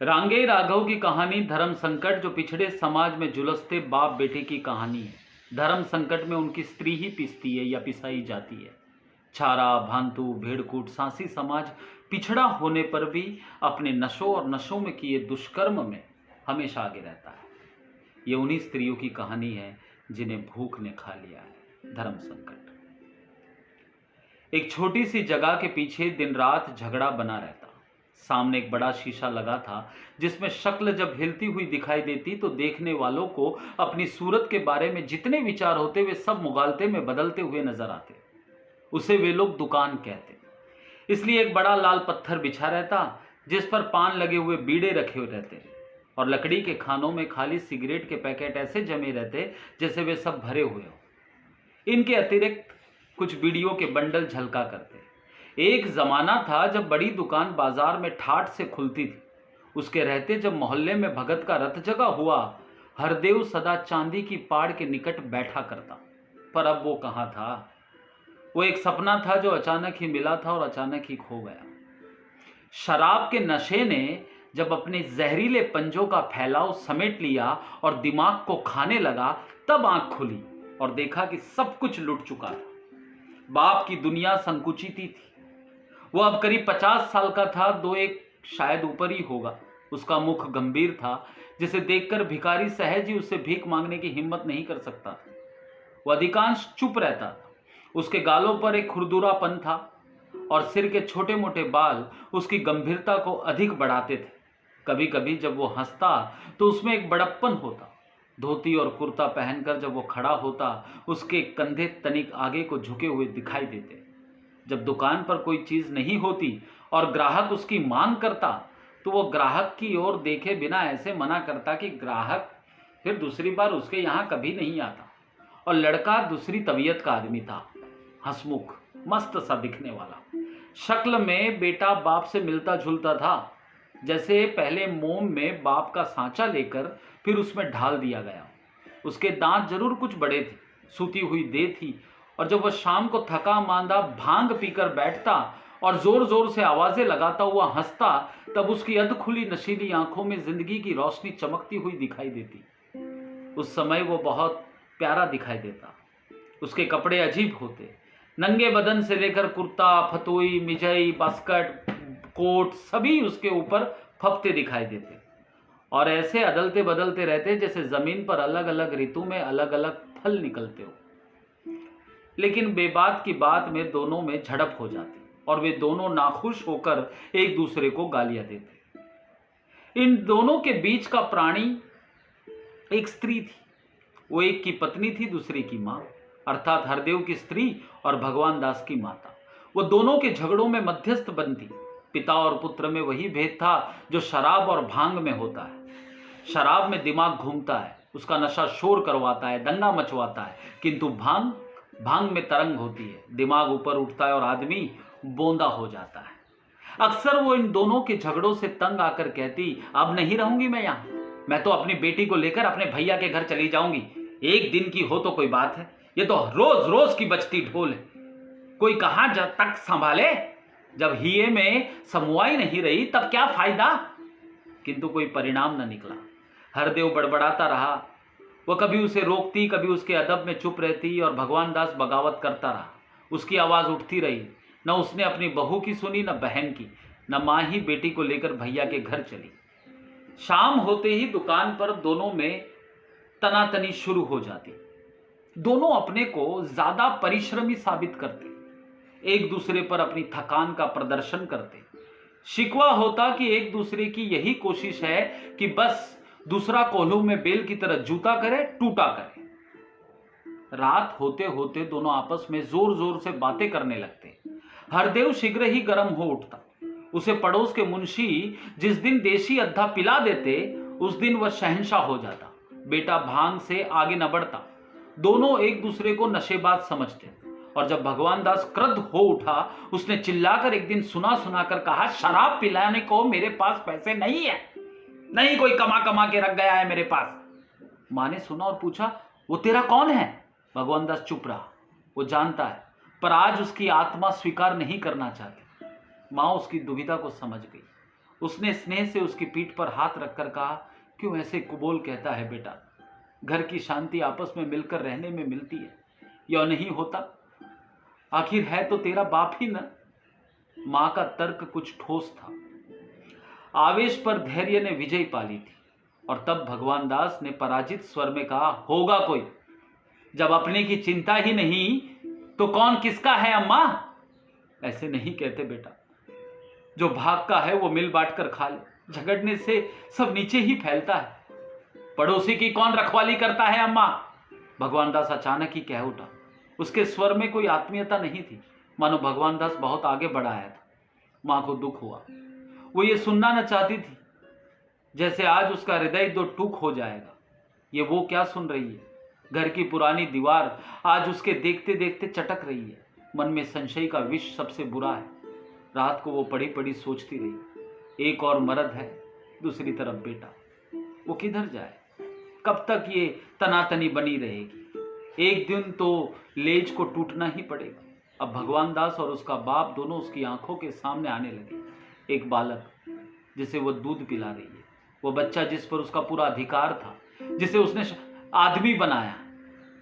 रांगे राघव की कहानी धर्म संकट जो पिछड़े समाज में झुलसते बाप बेटे की कहानी है। धर्म संकट में उनकी स्त्री ही पिसती है या पिसाई जाती है। छारा भांतु भेड़कूट सांसी समाज पिछड़ा होने पर भी अपने नशों और नशों में किए दुष्कर्म में हमेशा आगे रहता है। ये उन्हीं स्त्रियों की कहानी है जिन्हें भूख ने खा लिया है। धर्म संकट एक छोटी सी जगह के पीछे दिन रात झगड़ा बना रहता। सामने एक बड़ा शीशा लगा था जिसमें शक्ल जब हिलती हुई दिखाई देती तो देखने वालों को अपनी सूरत के बारे में जितने विचार होते वे सब मुगालते में बदलते हुए नजर आते। उसे वे लोग दुकान कहते। इसलिए एक बड़ा लाल पत्थर बिछा रहता जिस पर पान लगे हुए बीड़े रखे हुए रहते और लकड़ी के खानों में खाली सिगरेट के पैकेट ऐसे जमे रहते जैसे वे सब भरे हुए हो। इनके अतिरिक्त कुछ बीड़ियों के बंडल झलका करते। एक जमाना था जब बड़ी दुकान बाजार में ठाठ से खुलती थी। उसके रहते जब मोहल्ले में भगत का रथ जगा हुआ हरदेव सदा चांदी की पाड़ के निकट बैठा करता। पर अब वो कहाँ था। वो एक सपना था जो अचानक ही मिला था और अचानक ही खो गया। शराब के नशे ने जब अपने जहरीले पंजों का फैलाव समेट लिया और दिमाग को खाने लगा तब आंख खुली और देखा कि सब कुछ लुट चुका था। बाप की दुनिया संकुचिती थी। वो अब करीब 50 साल का था। दो एक शायद ऊपर ही होगा। उसका मुख गंभीर था जिसे देखकर भिखारी सहज ही उससे भीख मांगने की हिम्मत नहीं कर सकता था। वो अधिकांश चुप रहता था। उसके गालों पर एक खुरदुरापन था और सिर के छोटे मोटे बाल उसकी गंभीरता को अधिक बढ़ाते थे। कभी कभी जब वो हंसता तो उसमें एक बड़प्पन होता। धोती और कुर्ता पहनकर जब वो खड़ा होता उसके कंधे तनिक आगे को झुके हुए दिखाई देते। जब दुकान पर कोई चीज नहीं होती और ग्राहक उसकी मांग करता तो वो ग्राहक की ओर देखे बिना ऐसे मना करता कि ग्राहक फिर दूसरी बार उसके यहाँ कभी नहीं आता। और लड़का दूसरी तबीयत का आदमी था, हंसमुख मस्त सा दिखने वाला। शक्ल में बेटा बाप से मिलता जुलता था। जैसे पहले मोम में बाप का सांचा लेकर फिर उसमें ढाल दिया गया। उसके दांत जरूर कुछ बड़े थे, सूती हुई देह थी और जब वह शाम को थका मांदा भांग पीकर बैठता और जोर जोर से आवाजें लगाता हुआ हंसता तब उसकी अध खुली नशीली आंखों में जिंदगी की रोशनी चमकती हुई दिखाई देती। उस समय वो बहुत प्यारा दिखाई देता। उसके कपड़े अजीब होते। नंगे बदन से लेकर कुर्ता फतोई मिजई बास्कट कोट सभी उसके ऊपर फपते दिखाई देते और ऐसे अदलते बदलते रहते जैसे जमीन पर अलग अलग ऋतु में अलग अलग फल निकलते हो। लेकिन बेबात की बात में दोनों में झड़प हो जाती और वे दोनों नाखुश होकर एक दूसरे को गालियां देते। इन दोनों के बीच का प्राणी एक स्त्री थी। वो एक की पत्नी थी दूसरे की मां, अर्थात हरदेव की स्त्री और भगवान दास की माता। वो दोनों के झगड़ों में मध्यस्थ बनती। पिता और पुत्र में वही भेद था जो शराब और भांग में होता है। शराब में दिमाग घूमता है, उसका नशा शोर करवाता है, दंगा मचवाता है, किंतु भांग में तरंग होती है, दिमाग ऊपर उठता है और आदमी बोंदा हो जाता है। अक्सर वो इन दोनों के झगड़ों से तंग आकर कहती, अब नहीं रहूंगी मैं यहाँ, मैं तो अपनी बेटी को लेकर अपने भैया के घर चली जाऊंगी। एक दिन की हो तो कोई बात है, ये तो रोज रोज की बजती ढोल है, कोई कहां तक संभाले। जब हिये में समवाई नहीं रही तब क्या फायदा। किंतु कोई परिणाम न निकला। हरदेव बड़बड़ाता रहा। वह कभी उसे रोकती, कभी उसके अदब में चुप रहती और भगवान दास बगावत करता रहा। उसकी आवाज उठती रही। न उसने अपनी बहू की सुनी, न बहन की, न मां ही बेटी को लेकर भैया के घर चली। शाम होते ही दुकान पर दोनों में तनातनी शुरू हो जाती। दोनों अपने को ज्यादा परिश्रमी साबित करते, एक दूसरे पर अपनी थकान का प्रदर्शन करते। शिकवा होता कि एक दूसरे की यही कोशिश है कि बस दूसरा कोल्हू में बेल की तरह जूता करे, टूटा करे। रात होते होते दोनों आपस में जोर जोर से बातें करने लगते। हरदेव शीघ्र ही गर्म हो उठता। उसे पड़ोस के मुंशी जिस दिन देशी अद्धा पिला देते उस दिन वह शहंशाह हो जाता। बेटा भांग से आगे न बढ़ता। दोनों एक दूसरे को नशेबाज समझते और जब भगवान दास क्रुद्ध हो उठा उसने चिल्लाकर एक दिन सुना सुनाकर कहा, शराब पिलाने को मेरे पास पैसे नहीं है, नहीं कोई कमा कमा के रख गया है मेरे पास। मां ने सुना और पूछा, वो तेरा कौन है। भगवान दास चुप रहा। वो जानता है पर आज उसकी आत्मा स्वीकार नहीं करना चाहती। मां उसकी दुविधा को समझ गई। उसने स्नेह से उसकी पीठ पर हाथ रखकर कहा, क्यों ऐसे कुबोल कहता है बेटा? घर की शांति आपस में मिलकर रहने में मिलती है, या नहीं होता? आखिर है तो तेरा बाप ही ना। मां का तर्क कुछ ठोस था। आवेश पर धैर्य ने विजय पा ली थी और तब भगवान दास ने पराजित स्वर में कहा, होगा कोई? जब अपने की चिंता ही नहीं तो कौन किसका है अम्मा? ऐसे नहीं कहते बेटा। जो भाग का है वो मिल बांट कर खा ले। झगड़ने से सब नीचे ही फैलता है। पड़ोसी की कौन रखवाली करता है अम्मा? भगवान दास अचानक ही कह उठा। उसके स्वर में कोई आत्मीयता नहीं थी, मानो भगवान दास बहुत आगे बढ़ आया था। मां को दुख हुआ। वो ये सुनना न चाहती थी, जैसे आज उसका हृदय दो टूक हो जाएगा। ये वो क्या सुन रही है? घर की पुरानी दीवार आज उसके देखते देखते चटक रही है। मन में संशय का विष सबसे बुरा है। रात को वो पड़ी पड़ी सोचती रही, एक और मर्द है, दूसरी तरफ बेटा। वो किधर जाए? कब तक ये तनातनी बनी रहेगी? एक दिन तो लेज को टूटना ही पड़ेगा। अब भगवान दास और उसका बाप दोनों उसकी आंखों के सामने आने लगे। एक बालक जिसे वो दूध पिला रही है, वो बच्चा जिस पर उसका पूरा अधिकार था, जिसे उसने आदमी बनाया,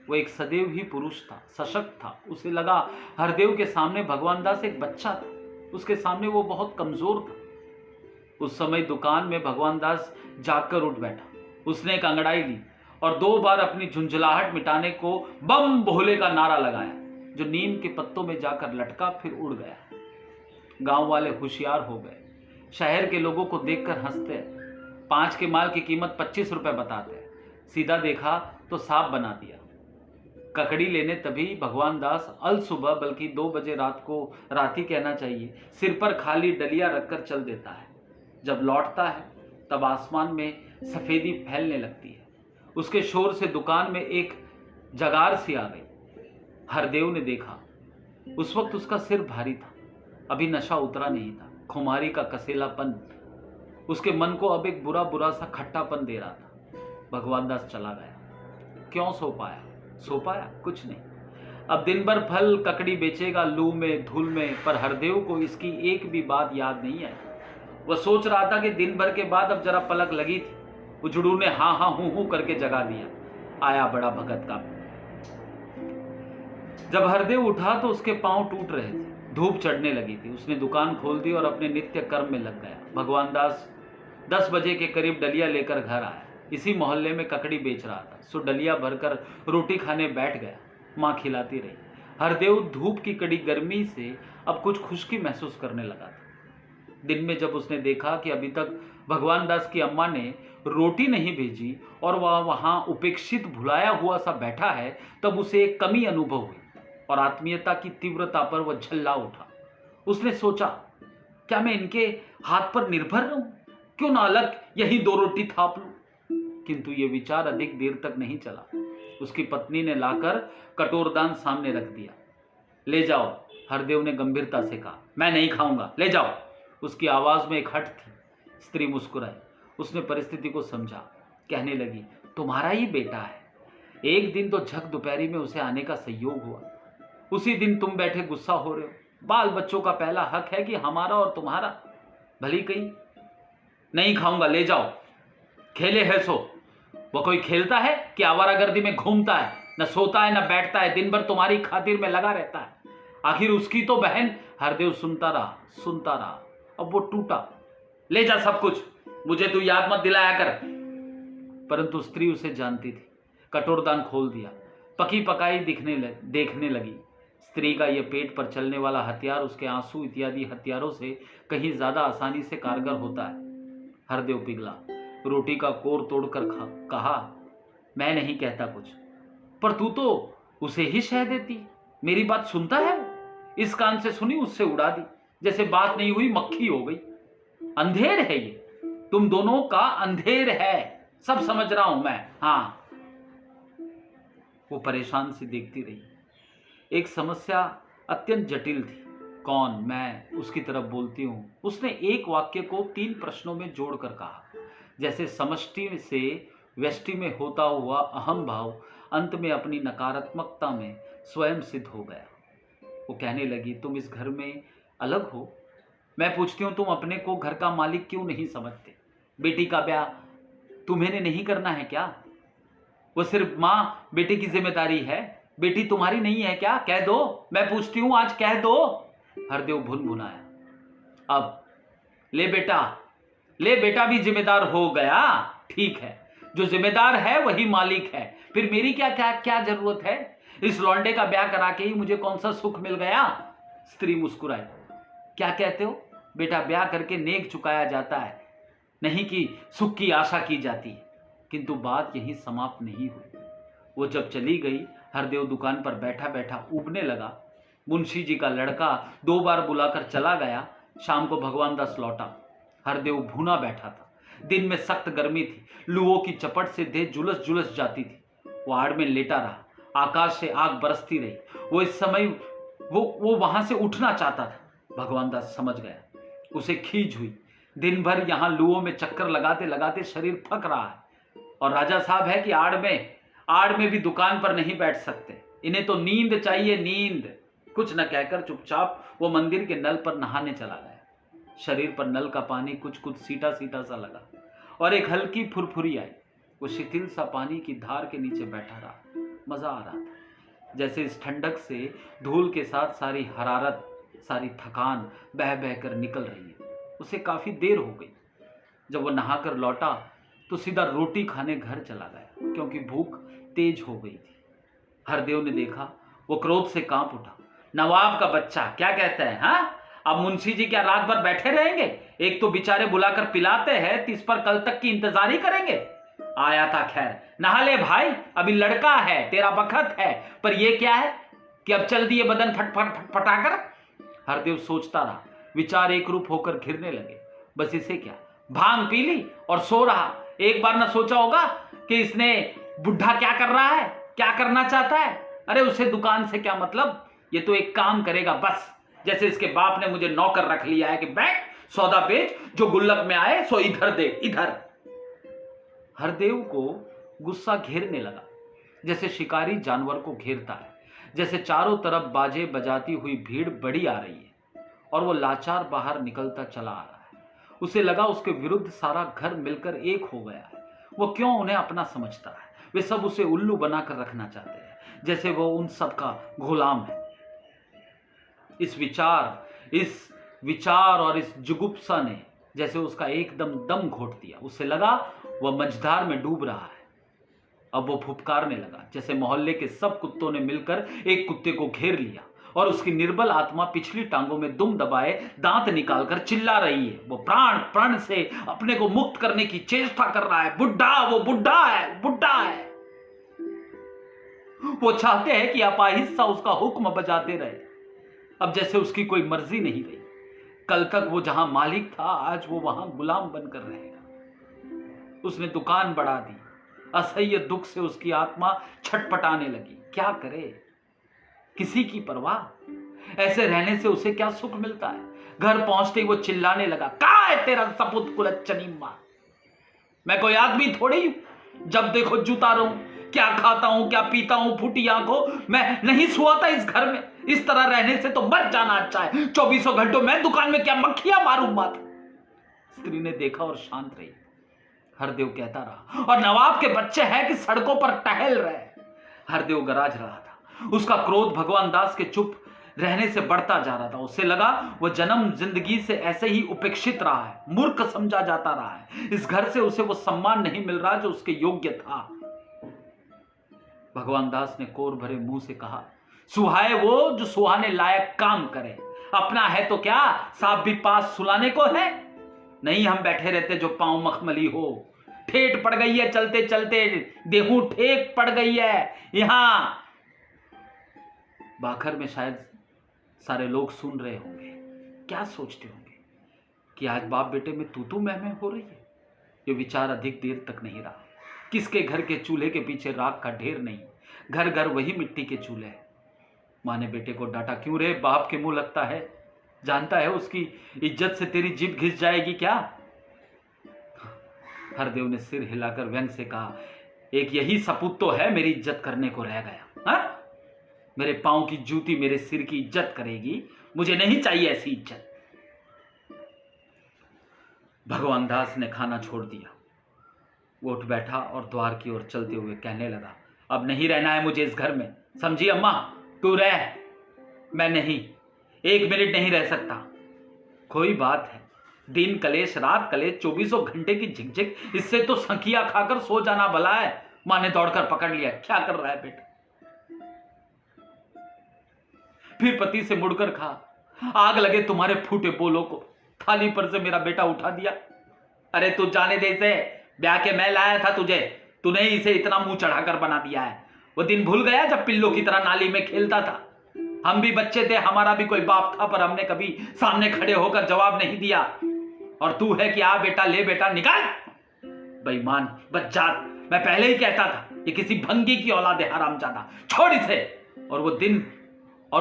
वो एक सदैव ही पुरुष था, सशक्त था। उसे लगा हरदेव के सामने भगवान दास एक बच्चा था, उसके सामने वो बहुत कमजोर था। उस समय दुकान में भगवान दास जागकर उठ बैठा। उसने एक अंगड़ाई ली और 2 बार अपनी झुंझलाहट मिटाने को बम भोले का नारा लगाया, जो नीम के पत्तों में जाकर लटका, फिर उड़ गया। गांव वाले होशियार हो गए। शहर के लोगों को देखकर हंसते। 5 के माल की कीमत 25 रुपए बताते। सीधा देखा तो साफ बना दिया। ककड़ी लेने तभी भगवान दास अल सुबह, बल्कि 2 बजे रात को, राती कहना चाहिए, सिर पर खाली डलिया रखकर चल देता है। जब लौटता है तब आसमान में सफेदी फैलने लगती है। उसके शोर से दुकान में एक जगार सी आ गई। हरदेव ने देखा। उस वक्त उसका सिर भारी था, अभी नशा उतरा नहीं था। खुमारी का कसेलापन उसके मन को अब एक बुरा बुरा सा खट्टापन दे रहा था। भगवान दास चला गया। क्यों सो पाया? सो पाया? कुछ नहीं। अब दिन भर फल ककड़ी बेचेगा, लू में धूल में, पर हरदेव को इसकी एक भी बात याद नहीं आई। वह सोच रहा था कि दिन भर के बाद अब जरा पलक लगी थी। उजड़ू ने हाँ हाँ हूं हूं करके जगा दिया। आया बड़ा भगत का। जब हरदेव उठा तो उसके पांव टूट रहे थे, धूप चढ़ने लगी थी। उसने दुकान खोल दी और अपने नित्य कर्म में लग गया। भगवान दास 10 बजे के करीब डलिया लेकर घर आया। इसी मोहल्ले में ककड़ी बेच रहा था, सो डलिया भरकर रोटी खाने बैठ गया। मां खिलाती रही। हरदेव धूप की कड़ी गर्मी से अब कुछ खुश्की महसूस करने लगा था। दिन में जब उसने देखा कि अभी तक भगवान दास की अम्मा ने रोटी नहीं भेजी और वह वहां उपेक्षित भुलाया हुआ सा बैठा है, तब उसे एक कमी अनुभव हुई और आत्मीयता की तीव्रता पर वह झल्ला उठा। उसने सोचा, क्या मैं इनके हाथ पर निर्भर रहूं? क्यों ना अलग यही 2 रोटी थाप लूं? किंतु यह विचार अधिक देर तक नहीं चला। उसकी पत्नी ने लाकर कटोरदान सामने रख दिया। ले जाओ, हरदेव ने गंभीरता से कहा। मैं नहीं खाऊंगा, ले जाओ। उसकी आवाज में एक हट थी। स्त्री मुस्कुराई। उसने परिस्थिति को समझा। कहने लगी, तुम्हारा ही बेटा है। एक दिन तो झक दोपहरी में उसे आने का संयोग हुआ। उसी दिन तुम बैठे गुस्सा हो रहे हो। बाल बच्चों का पहला हक है कि हमारा और तुम्हारा। भली कहीं। नहीं खाऊंगा, ले जाओ। खेले है सो। वो कोई खेलता है कि आवारागर्दी में घूमता है? न सोता है न बैठता है, दिन भर तुम्हारी खातिर में लगा रहता है। आखिर उसकी तो बहन। हरदेव सुनता रहा। अब वो टूटा। ले जा सब कुछ, मुझे तू याद मत दिलाया कर। परंतु स्त्री उसे जानती थी। कटोरदान खोल दिया। पकी पकाई देखने लगी। स्त्री का यह पेट पर चलने वाला हथियार उसके आंसू इत्यादि हथियारों से कहीं ज्यादा आसानी से कारगर होता है। हरदेव पिघला। रोटी का कोर तोड़कर कहा, मैं नहीं कहता कुछ, पर तू तो उसे ही शह देती। मेरी बात सुनता है वो? इस कान से सुनी, उससे उड़ा दी, जैसे बात नहीं हुई, मक्खी हो गई। अंधेर है ये, तुम दोनों का अंधेर है। सब समझ रहा हूं मैं। हाँ। वो परेशान सी देखती रही। एक समस्या अत्यंत जटिल थी। कौन? मैं उसकी तरफ बोलती हूं। उसने एक वाक्य को 3 प्रश्नों में जोड़कर कहा, जैसे समष्टि से व्यष्टि में होता हुआ अहम भाव अंत में अपनी नकारात्मकता में स्वयं सिद्ध हो गया। वो कहने लगी, तुम इस घर में अलग हो, मैं पूछती हूँ, तुम अपने को घर का मालिक क्यों नहीं समझते? बेटी का ब्याह तुम्हें नहीं करना है क्या? वो सिर्फ माँ बेटे की जिम्मेदारी है, बेटी तुम्हारी नहीं है क्या? कह दो, मैं पूछती हूँ, आज कह दो। हरदेव भुनभुनाया। अब ले बेटा, ले बेटा भी जिम्मेदार हो गया। ठीक है, जो जिम्मेदार है वही मालिक है, फिर मेरी क्या क्या क्या जरूरत है? इस लौंडे का ब्याह करा के ही मुझे कौन सा सुख मिल गया? स्त्री मुस्कुराई। क्या कहते हो बेटा? ब्याह करके नेक चुकाया जाता है, नहीं कि सुख की आशा की जाती है। किंतु बात यही समाप्त नहीं हुई। वो जब चली गई, हरदेव दुकान पर बैठा बैठा ऊबने लगा। मुंशी जी का लड़का 2 बार बुलाकर चला गया। शाम को भगवान दास लौटा। हरदेव भूना बैठा था। दिन में सख्त गर्मी थी, लुओं की चपट से देह झुलस झुलस जाती थी। वो आड़ में लेटा रहा, आकाश से आग बरसती रही। वो इस समय वो वहां से उठना चाहता था। भगवान दास समझ गया, उसे खींच हुई। दिन भर यहां लुओं में चक्कर लगाते लगाते शरीर थक रहा है, और राजा साहब है कि आड़ में भी दुकान पर नहीं बैठ सकते। इन्हें तो नींद चाहिए, नींद। कुछ न कहकर चुपचाप वो मंदिर के नल पर नहाने चला गया। शरीर पर नल का पानी कुछ कुछ सीटा सीटा सा लगा और एक हल्की फुरफुरी आई। वो शिथिल सा पानी की धार के नीचे बैठा रहा। मजा आ रहा था, जैसे इस ठंडक से धूल के साथ सारी हरारत, सारी थकान बह बह कर निकल रही है। उसे काफी देर हो गई। जब वो नहाकर लौटा तो सीधा रोटी खाने घर चला गया, क्योंकि भूख तेज हो गई थी। हरदेव ने देखा, वो क्रोध से कांप उठा। नवाब का बच्चा क्या कहता है? हाँ, अब मुंशी जी क्या रात भर बैठे रहेंगे? एक तो बेचारे बुलाकर पिलाते हैं, तो इस पर कल तक की इंतजार ही करेंगे। आया था, खैर नहा ले भाई, अभी लड़का है, तेरा बखत है। पर ये क्या है कि अब चल दिए बदन फटफटाकर? हरदेव सोचता रहा। विचार एक रूप होकर घिरने लगे। बस इसे क्या, भांग पी ली और सो रहा। एक बार न सोचा होगा कि इसने बुढ़ा क्या कर रहा है, क्या करना चाहता है? अरे उसे दुकान से क्या मतलब, ये तो एक काम करेगा बस। जैसे इसके बाप ने मुझे नौकर रख लिया है कि बैठ, सौदा बेच, जो गुल्लक में आए सो इधर दे, इधर। हरदेव को गुस्सा घेरने लगा, जैसे शिकारी जानवर को घेरता है। जैसे चारों तरफ बाजे बजाती हुई भीड़ बड़ी आ रही है और वो लाचार बाहर निकलता चला आ रहा है। उसे लगा उसके विरुद्ध सारा घर मिलकर एक हो गया है। वो क्यों उन्हें अपना समझता है? वे सब उसे उल्लू बनाकर रखना चाहते हैं, जैसे वो उन सब का गुलाम है। इस विचार और इस जुगुप्सा ने जैसे उसका एकदम दम घोट दिया। उसे लगा वह मझधार में डूब रहा है। अब वो फुफकारने लगा, जैसे मोहल्ले के सब कुत्तों ने मिलकर एक कुत्ते को घेर लिया और उसकी निर्बल आत्मा पिछली टांगों में दुम दबाए दांत निकालकर चिल्ला रही है। वो प्राण प्राण से अपने को मुक्त करने की चेष्टा कर रहा है। बुढ़ा, वो बुढ़ा है, बुढ़ा है। वो चाहते हैं कि अपाहिस्सा उसका हुक्म बजाते रहे। अब जैसे उसकी कोई मर्जी नहीं रही। कल तक वो जहां मालिक था, आज वो वहां गुलाम बनकर रहेगा। उसने दुकान बढ़ा दी। असह्य दुख से उसकी आत्मा छटपटाने लगी। क्या करे, किसी की परवाह? ऐसे रहने से उसे क्या सुख मिलता है? घर पहुंचते ही वो चिल्लाने लगा, कहां है तेरा सपूत कुलच्छनी मां? मैं कोई आदमी थोड़ी हूं, जब देखो जूता रहूं, क्या खाता हूं, क्या पीता हूं, फूटी आंखों। मैं नहीं सोया था इस घर में। इस तरह रहने से तो मर जाना अच्छा है। 24 घंटों मैं दुकान में क्या मक्खियां मारूं मत। स्त्री ने देखा और शांत रही। हरदेव कहता रहा, और नवाब के बच्चे हैं कि सड़कों पर टहल रहे। हरदेव गराज रहा था। उसका क्रोध भगवान दास के चुप रहने से बढ़ता जा रहा था। उसे लगा वह जन्म जिंदगी से ऐसे ही उपेक्षित रहा है, मूर्ख समझा जाता रहा है। इस घर से उसे वो सम्मान नहीं मिल रहा जो उसके योग्य था। भगवान दास ने कोर भरे मुंह से कहा, सुहाए वो जो सुहाने लायक काम करे। अपना है तो क्या सांप भी पास सुलाने को है? नहीं हम बैठे रहते जो पांव मखमली हो। ठेठ पड़ गई है चलते चलते, देहू ठेक पड़ गई है। यहां बाखर में शायद सारे लोग सुन रहे होंगे। क्या सोचते होंगे कि आज बाप बेटे में तू मैं हो रही है? ये विचार अधिक देर तक नहीं रहा। किसके घर के चूल्हे के पीछे राख का ढेर नहीं, घर घर वही मिट्टी के चूल्हे। माँ ने बेटे को डांटा, क्यों रे, बाप के मुंह लगता है? जानता है उसकी इज्जत से तेरी जीभ घिस जाएगी क्या? हरदेव ने सिर हिलाकर व्यंग से कहा, एक यही सपूत तो है मेरी इज्जत करने को रह गया। हा? मेरे पांव की जूती मेरे सिर की इज्जत करेगी? मुझे नहीं चाहिए ऐसी इज्जत। भगवान दास ने खाना छोड़ दिया। वो उठ बैठा और द्वार की ओर चलते हुए कहने लगा, अब नहीं रहना है मुझे इस घर में, समझी अम्मा? तू रह, मैं नहीं, 1 मिनट नहीं रह सकता। कोई बात है, दिन कलेश रात कलेश, 24 घंटे की झिकझिक, इससे तो सखिया खाकर सो जाना भला है। मां ने दौड़कर पकड़ लिया, क्या कर रहा है बेटा? फिर पति से मुड़कर कहा, आग लगे तुम्हारे फूटे बोलों को, थाली पर से मेरा बेटा उठा दिया। अरे तू जाने दे इसे, ब्याह के मैं लाया था तुझे, तूने इसे इतना मुंह चढ़ाकर बना दिया है। वो दिन भूल गया जब पिल्लों की तरह नाली में खेलता था? हम भी बच्चे थे, हमारा भी कोई बाप था, पर हमने कभी सामने खड़े होकर जवाब नहीं दिया। और तू है कि आ बेटा, ले बेटा, निकाल। बेईमान बच्चात, मैं पहले ही कहता था ये किसी भंगी की औलाद है, हरामजादा, छोड़ इसे। और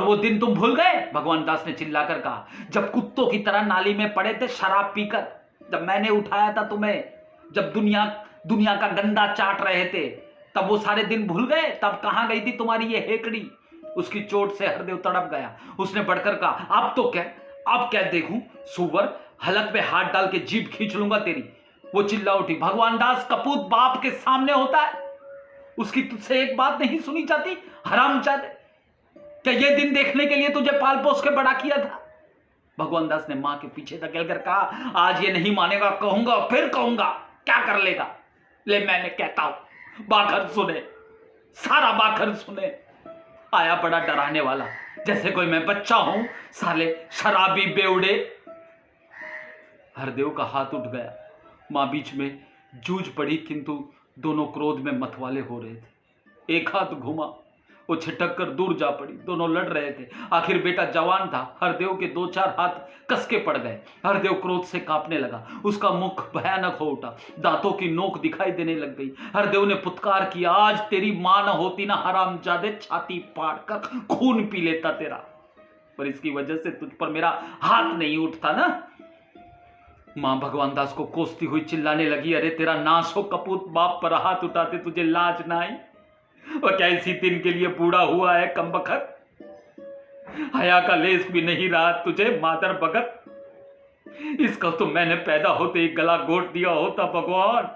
वो दिन तुम भूल गए? भगवान दास ने चिल्लाकर कहा, जब कुत्तों की तरह नाली में पड़े थे शराब पीकर, जब मैंने उठाया था तुम्हें, जब दुनिया का गंदा चाट रहे थे, तब वो सारे दिन भूल गए? तब कहां गई थी तुम्हारी ये हेकड़ी? उसकी चोट से हरदेव तड़प गया। उसने बढ़कर कहा, अब क्या देखूं, सुवर, हलक में हाथ डाल के जीभ खींच लूंगा तेरी। वो चिल्ला उठी, भगवान दास कपूत बाप के सामने होता है, उसकी तुझसे एक बात नहीं सुनी जाती? हरामजादे, क्या ये दिन देखने के लिए तुझे पाल पोस के बड़ा किया था? भगवान दास ने मां के पीछे धकेल कर कहा, आज ये नहीं मानेगा, कहूंगा फिर कहूंगा, क्या कर लेगा? ले मैंने कहता हूं, बाखर सुने, सारा बाखर सुने। आया बड़ा डराने वाला, जैसे कोई मैं बच्चा हूं, साले शराबी बेवड़े। हरदेव का हाथ उठ गया। मां बीच में जूझ पड़ी, किंतु दोनों क्रोध में मतवाले हो रहे थे। एक हाथ घुमा, वो छिटक कर दूर जा पड़ी। दोनों लड़ रहे थे। आखिर बेटा जवान था, हरदेव के 2-4 हाथ कस के पड़ गए। हरदेव क्रोध से कांपने लगा, उसका मुख भयानक हो उठा, दांतों की नोक दिखाई देने लग गई। हरदेव ने पुत्कार किया, आज तेरी मां न होती ना हरामजादे, छाती फाड़ कर खून पी लेता तेरा, पर इसकी वजह से तुझ पर मेरा हाथ नहीं उठता ना। मां भगवान दास को कोसती हुई चिल्लाने लगी, अरे तेरा नाश हो कपूत, बाप पर हाथ उठाते तुझे लाज ना आई? और क्या इसी दिन के लिए बूढ़ा हुआ है कमबख्त? हया का लेस भी नहीं रहा तुझे मादर भगत। इसका तो मैंने पैदा होते ही गला घोट दिया होता भगवान।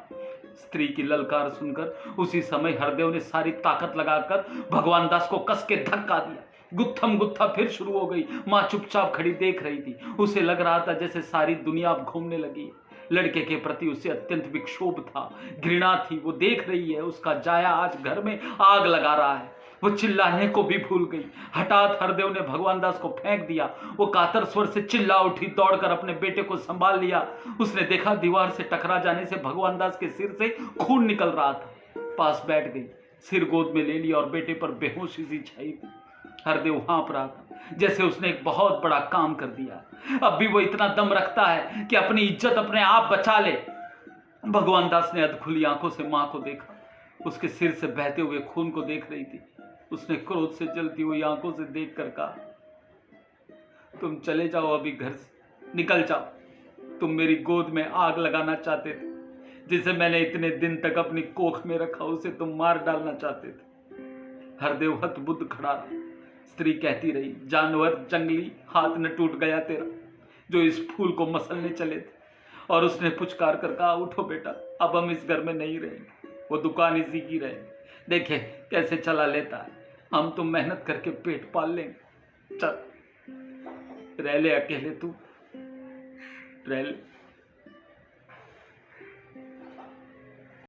स्त्री की ललकार सुनकर उसी समय हरदेव ने सारी ताकत लगाकर भगवान दास को कस के धक्का दिया। गुत्थम गुत्था फिर शुरू हो गई। मां चुपचाप खड़ी देख रही थी। उसे लग रहा था जैसे सारी दुनिया अब घूमने लगी है। लड़के के प्रति उसे अत्यंत विक्षोभ था, घृणा थी। वो देख रही है उसका जाया आज घर में आग लगा रहा है। वो चिल्लाने को भी भूल गई। हठात हरदेव ने भगवान दास को फेंक दिया। वो कातर स्वर से चिल्ला उठी, दौड़कर अपने बेटे को संभाल लिया। उसने देखा दीवार से टकरा जाने से भगवान दास के सिर से खून निकल रहा था। पास बैठ गई, सिर गोद में ले लिया और बेटे पर बेहोशी सी छाई थी। हरदेव हाँफ रहा था, जैसे उसने एक बहुत बड़ा काम कर दिया। अब भी वो इतना दम रखता है कि अपनी इज्जत अपने आप बचा ले। भगवान दास ने अधखुली आंखों से मां को देखा। उसके सिर से बहते हुए खून को देख रही थी। उसने क्रोध से जलती हुई आंखों से देखकर कहा, तुम चले जाओ, अभी घर से निकल जाओ। तुम मेरी गोद में आग लगाना चाहते थे। जिसे मैंने इतने दिन तक अपनी कोख में रखा, उसे तुम मार डालना चाहते थे। हरदेव हतबुद्ध खड़ा रहा। स्त्री कहती रही, जानवर जंगली, हाथ न टूट गया तेरा जो इस फूल को मसलने चले थे। और उसने पुचकार कर कहा, उठो बेटा, अब हम इस घर में नहीं रहेंगे, वो दुकान इसी की रहेगी। देखे कैसे चला लेता है, हम तुम मेहनत करके पेट पाल लेंगे। चल रह ले अकेले, तू रह ले।